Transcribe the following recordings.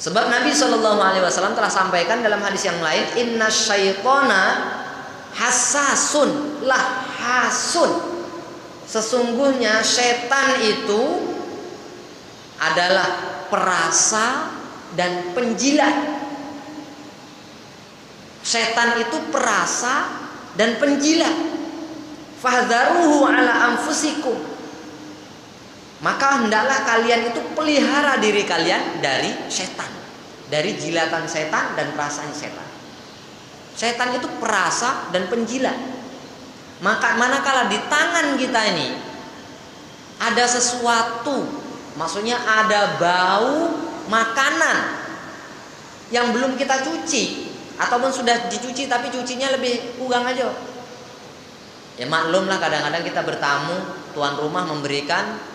Sebab Nabi SAW telah sampaikan dalam hadis yang lain, inna syaitona hasasun lahasun. Sesungguhnya setan itu adalah perasa dan penjilat. Setan itu perasa dan penjilat. Fahdharuhu ala anfusikum. Maka hendaklah kalian itu pelihara diri kalian dari setan, dari jilatan setan dan perasaan setan. Setan itu perasa dan penjilat. Maka manakala di tangan kita ini ada sesuatu, maksudnya ada bau makanan yang belum kita cuci, ataupun sudah dicuci tapi cucinya lebih kurang aja. Ya maklumlah, kadang-kadang kita bertamu, tuan rumah memberikan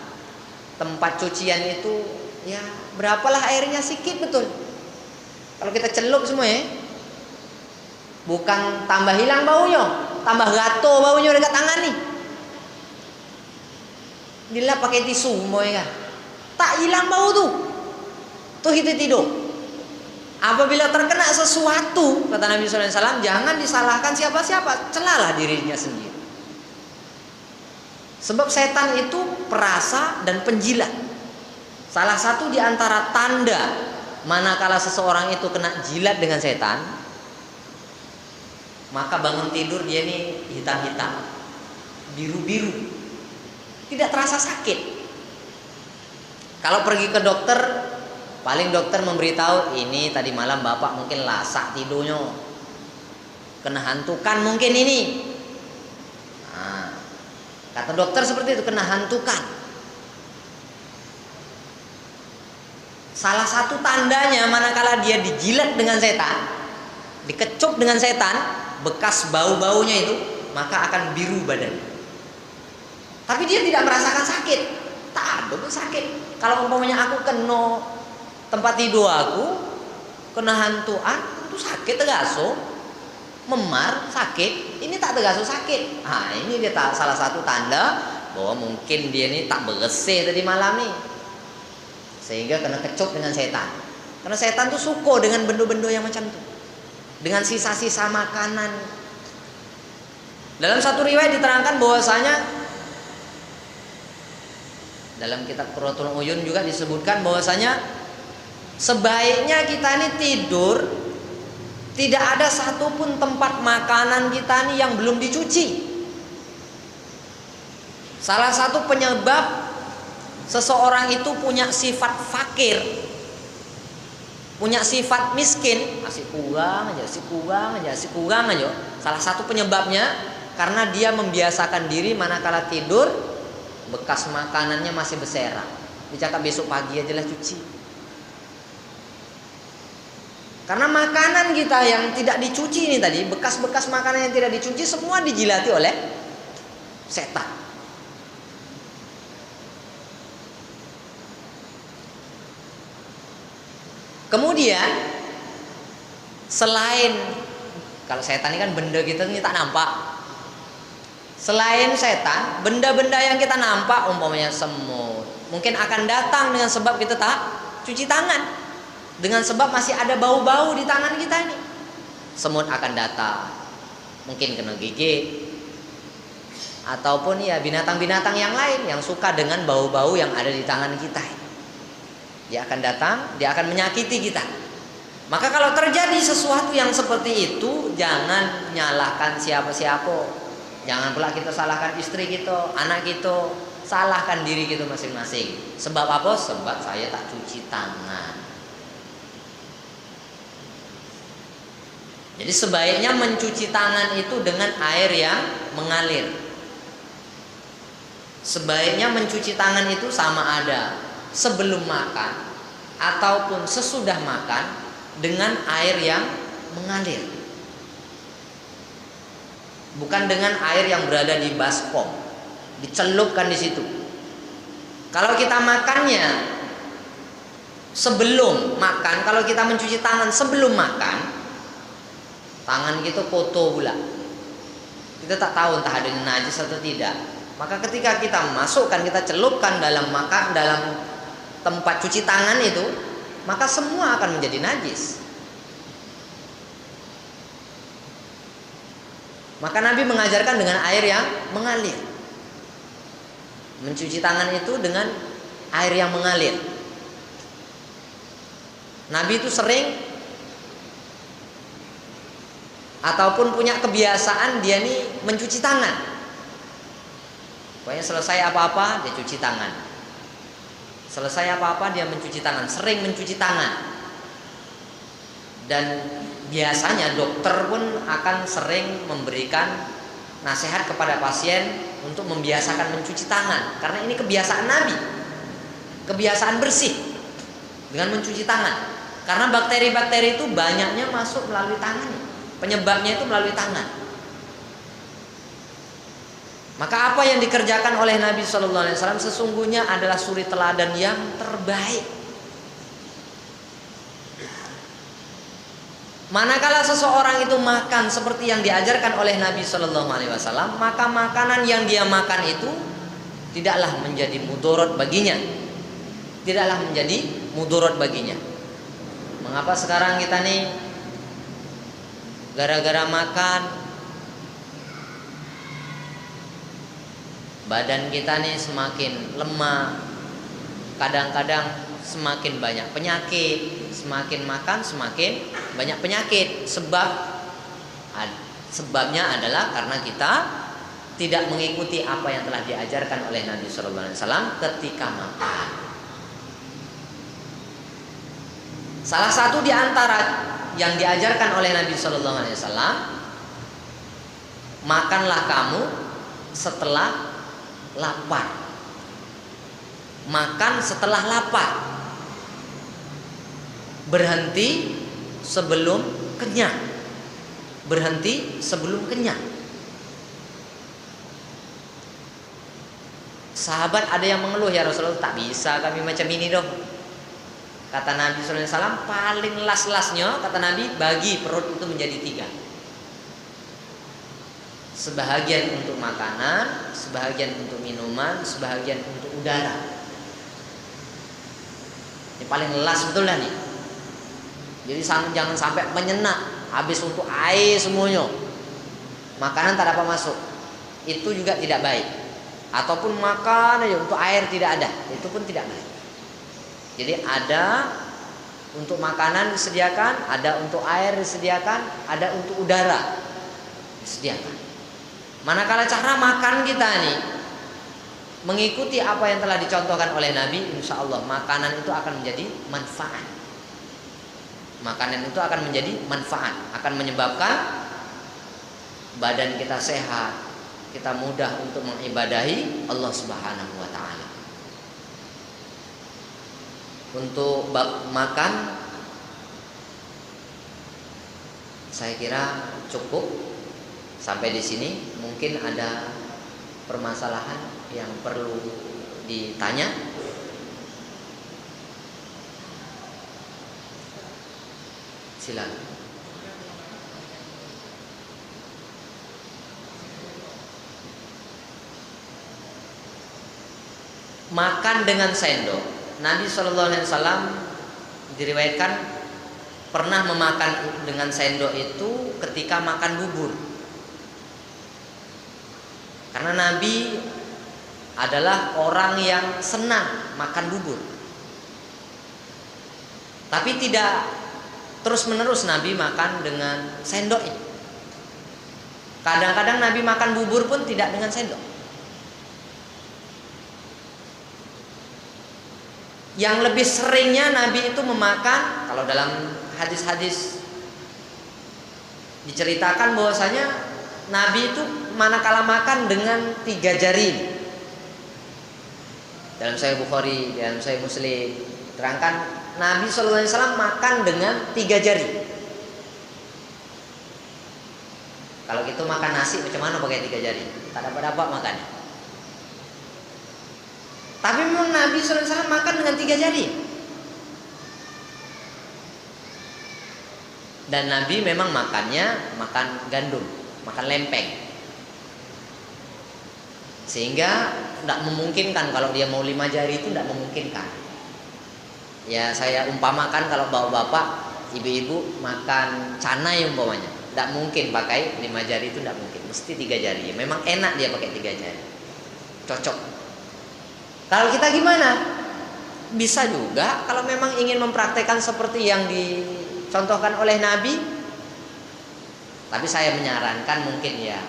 tempat cucian itu, ya berapalah airnya, sedikit betul. Kalau kita celup semua ya, bukan tambah hilang baunya, tambah gato baunya dekat tangan nih. Dilap pakai tisu semua ya kan, tak hilang bau tuh. Tuh kita tidur. Apabila terkena sesuatu, kata Nabi SAW, jangan disalahkan siapa-siapa, celalah dirinya sendiri. Sebab setan itu perasa dan penjilat. Salah satu di antara tanda manakala seseorang itu kena jilat dengan setan, maka bangun tidur dia ini hitam-hitam, biru-biru, tidak terasa sakit. Kalau pergi ke dokter, paling dokter memberitahu, ini tadi malam bapak mungkin lasak tidurnya, kena hantukan mungkin ini. Kata dokter seperti itu, kena hantukan. Salah satu tandanya manakala dia dijilat dengan setan, dikecup dengan setan, bekas bau-baunya itu, maka akan biru badan. Tapi dia tidak merasakan sakit. Tak ada pun sakit. Kalau umpamanya aku kena tempat tidur aku, kena hantuan, itu sakit tegaso, memar sakit. Ini tak tegaso sakit. Ini dia salah satu tanda bahwa mungkin dia ini tak bersih tadi malam nih, sehingga kena kecup dengan setan. Karena setan tuh suka dengan benda-benda yang macam itu, dengan sisa-sisa makanan. Dalam satu riwayat diterangkan bahwasanya dalam kitab Qurratul Uyun juga disebutkan bahwasanya sebaiknya kita ini tidur tidak ada satupun tempat makanan kita nih yang belum dicuci. Salah satu penyebab seseorang itu punya sifat fakir, punya sifat miskin, masih kurang aja. Salah satu penyebabnya karena dia membiasakan diri manakala tidur bekas makanannya masih berserakan. Dicakap besok pagi aja lah cuci. Karena makanan kita yang tidak dicuci ini tadi, bekas-bekas makanan yang tidak dicuci semua dijilati oleh setan. Kemudian selain, kalau setan ini kan benda kita ini tak nampak. Selain setan, benda-benda yang kita nampak umpamanya semut, mungkin akan datang dengan sebab kita tak cuci tangan. Dengan sebab masih ada bau-bau di tangan kita ini. Semut akan datang, mungkin kena gigit, ataupun ya binatang-binatang yang lain yang suka dengan bau-bau yang ada di tangan kita. Dia akan datang, dia akan menyakiti kita. Maka kalau terjadi sesuatu yang seperti itu, jangan menyalahkan siapa-siapa. Jangan pula kita salahkan istri kita, anak kita, salahkan diri kita masing-masing. Sebab apa? Sebab saya tak cuci tangan. Jadi sebaiknya mencuci tangan itu dengan air yang mengalir. Sebaiknya mencuci tangan itu sama ada sebelum makan ataupun sesudah makan dengan air yang mengalir. Bukan dengan air yang berada di baskom, dicelupkan di situ. Kalau kita makannya sebelum makan, kalau kita mencuci tangan sebelum makan, tangan kita kotor pula. Kita tak tahu entah ada najis atau tidak. Maka ketika kita masukkan, kita celupkan dalam tempat cuci tangan itu, maka semua akan menjadi najis. Maka Nabi mengajarkan dengan air yang mengalir. Mencuci tangan itu dengan air yang mengalir. Nabi itu sering ataupun punya kebiasaan dia nih mencuci tangan. Pokoknya selesai apa-apa dia cuci tangan. Selesai apa-apa dia mencuci tangan, sering mencuci tangan. Dan biasanya dokter pun akan sering memberikan nasihat kepada pasien untuk membiasakan mencuci tangan, karena ini kebiasaan Nabi. Kebiasaan bersih dengan mencuci tangan. Karena bakteri-bakteri itu banyaknya masuk melalui tangan. Penyebabnya itu melalui tangan. Maka apa yang dikerjakan oleh Nabi Shallallahu Alaihi Wasallam sesungguhnya adalah suri teladan yang terbaik. Manakala seseorang itu makan seperti yang diajarkan oleh Nabi Shallallahu Alaihi Wasallam, maka makanan yang dia makan itu tidaklah menjadi mudarat baginya. Tidaklah menjadi mudarat baginya. Mengapa sekarang kita nih gara-gara makan badan kita nih semakin lemah, kadang-kadang semakin banyak penyakit, semakin makan semakin banyak penyakit. Sebabnya adalah karena kita tidak mengikuti apa yang telah diajarkan oleh Nabi Shallallahu Alaihi Wasallam ketika makan. Salah satu di antara yang diajarkan oleh Nabi Shallallahu Alaihi Wasallam, makanlah kamu setelah lapar. Makan setelah lapar. Berhenti sebelum kenyang. Berhenti sebelum kenyang. Sahabat ada yang mengeluh, ya Rasulullah, tak bisa kami macam ini dong. Kata Nabi Sallallahu Alaihi Wasallam, paling las-lasnya kata Nabi, bagi perut itu menjadi 3. Sebahagian untuk makanan, sebahagian untuk minuman, sebahagian untuk udara. Ini paling las betul lah nih. Jadi jangan sampai menyenak, habis untuk air semuanya. Makanan tak dapat masuk, itu juga tidak baik. Ataupun makan aja untuk air tidak ada, itu pun tidak baik. Jadi ada untuk makanan disediakan, ada untuk air disediakan, ada untuk udara disediakan. Manakala cara makan kita nih mengikuti apa yang telah dicontohkan oleh Nabi, insya Allah makanan itu akan menjadi manfaat. Makanan itu akan menjadi manfaat, akan menyebabkan badan kita sehat, kita mudah untuk mengibadahi Allah Subhanahu wa Ta'ala. Untuk makan saya kira cukup sampai di sini. Mungkin ada permasalahan yang perlu ditanya. Silakan. Makan dengan sendok. Nabi Shallallahu Alaihi Wasallam diriwayatkan pernah memakan dengan sendok itu ketika makan bubur. Karena Nabi adalah orang yang senang makan bubur. Tapi tidak terus-menerus Nabi makan dengan sendok ini. Kadang-kadang Nabi makan bubur pun tidak dengan sendok. Yang lebih seringnya Nabi itu memakan, kalau dalam hadis-hadis diceritakan bahwasanya Nabi itu manakala makan dengan 3 jari. Dalam Sahih Bukhari, dalam Sahih Muslim terangkan Nabi Sallallahu Alaihi Wasallam makan dengan 3 jari. Kalau gitu makan nasi macam mana pakai 3 jari? Tak dapat makan. Tapi memang Nabi Sallallahu Alaihi Wasallam makan dengan 3 jari. Dan Nabi memang makannya makan gandum, makan lempeng. Sehingga tidak memungkinkan kalau dia mau 5 jari itu tidak memungkinkan. Ya saya umpamakan kalau bapak-bapak, ibu-ibu makan canai umpamanya, tidak mungkin pakai 5 jari, itu tidak mungkin, mesti 3 jari. Memang enak dia pakai 3 jari, cocok. Kalau kita gimana? Bisa juga kalau memang ingin mempraktekkan seperti yang dicontohkan oleh Nabi. Tapi saya menyarankan mungkin ya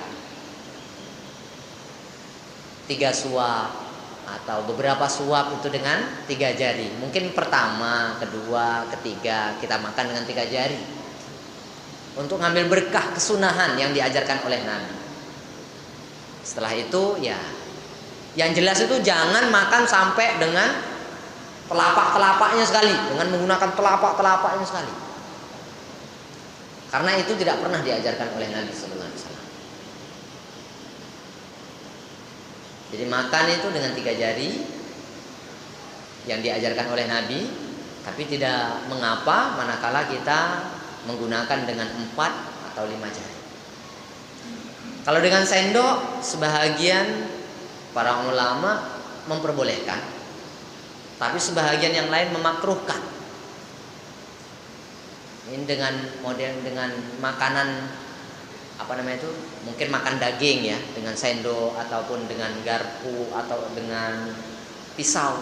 3 suap atau beberapa suap itu dengan 3 jari. Mungkin pertama, kedua, ketiga kita makan dengan 3 jari untuk ngambil berkah kesunahan yang diajarkan oleh Nabi. Setelah itu ya, yang jelas itu jangan makan sampai dengan telapak-telapaknya sekali, dengan menggunakan telapak-telapaknya sekali. Karena itu tidak pernah diajarkan oleh Nabi sallallahu alaihi wasallam. Jadi makan itu dengan 3 jari yang diajarkan oleh Nabi, tapi tidak mengapa manakala kita menggunakan dengan 4 atau 5 jari. Kalau dengan sendok, sebahagian para ulama memperbolehkan, tapi sebahagian yang lain memakruhkan. Ini dengan model dengan makanan itu mungkin makan daging ya dengan sendok ataupun dengan garpu atau dengan pisau.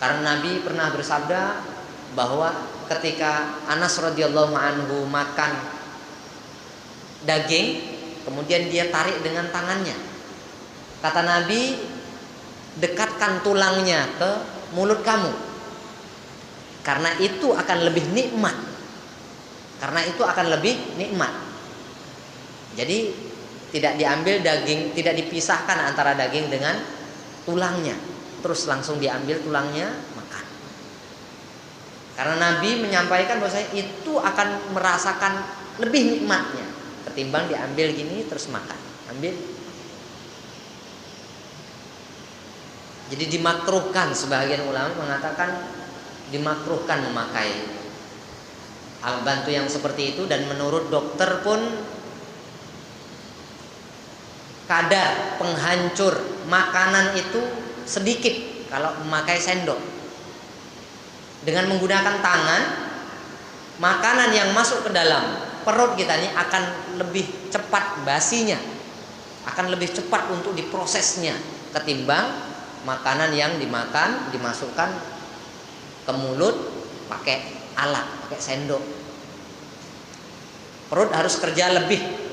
Karena Nabi pernah bersabda bahwa ketika Anas radhiyallahu anhu makan daging, kemudian dia tarik dengan tangannya, kata Nabi, dekatkan tulangnya ke mulut kamu, karena itu akan lebih nikmat. Jadi tidak diambil daging, tidak dipisahkan antara daging dengan tulangnya, terus langsung diambil tulangnya makan. Karena Nabi menyampaikan bahwa itu akan merasakan lebih nikmatnya ketimbang diambil gini terus makan. Ambil. Jadi dimakruhkan, sebagian ulama mengatakan dimakruhkan memakai alat bantu yang seperti itu, dan menurut dokter pun kadar penghancur makanan itu sedikit kalau memakai sendok. Dengan menggunakan tangan, makanan yang masuk ke dalam perut kita ini akan lebih cepat basinya, akan lebih cepat untuk diprosesnya ketimbang makanan yang dimasukkan ke mulut pakai alat, pakai sendok. Perut harus kerja lebih.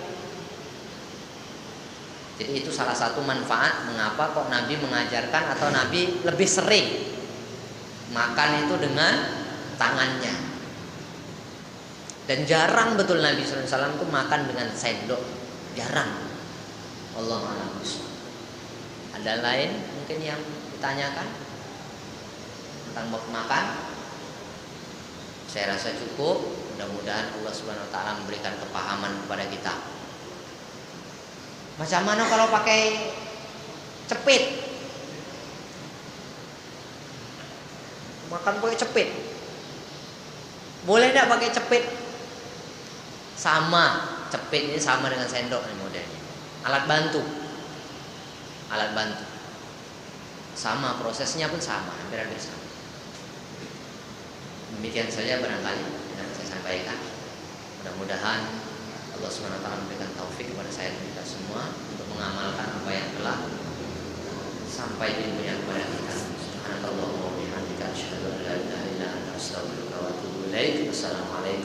Jadi itu salah satu manfaat mengapa kok Nabi mengajarkan atau Nabi lebih sering makan itu dengan tangannya. Dan jarang betul Nabi sallallahu alaihi wasallam itu makan dengan sendok, jarang. Allahu a'lam. Ada lain mungkin yang ditanyakan tentang bab makan? Saya rasa cukup. Mudah-mudahan Allah Subhanahu wa taala memberikan kepahaman kepada kita. Macam mana kalau pakai cepit? Makan pakai cepit. Boleh tidak pakai cepit? Sama, cepit ini sama dengan sendok nih modelnya. Alat bantu. Sama, prosesnya pun sama, hampir-hampir sama. Demikian saja barangkali yang saya sampaikan. Mudah-mudahan Allah SWT memberikan taufik kepada saya dan kita semua untuk mengamalkan apa yang telah sampai di dunia kepada kita. Subhanallah wa bihamdika asyhadu an la ilaha illa anta astaghfiruka wa atubu ilaik. Wassalamualaikum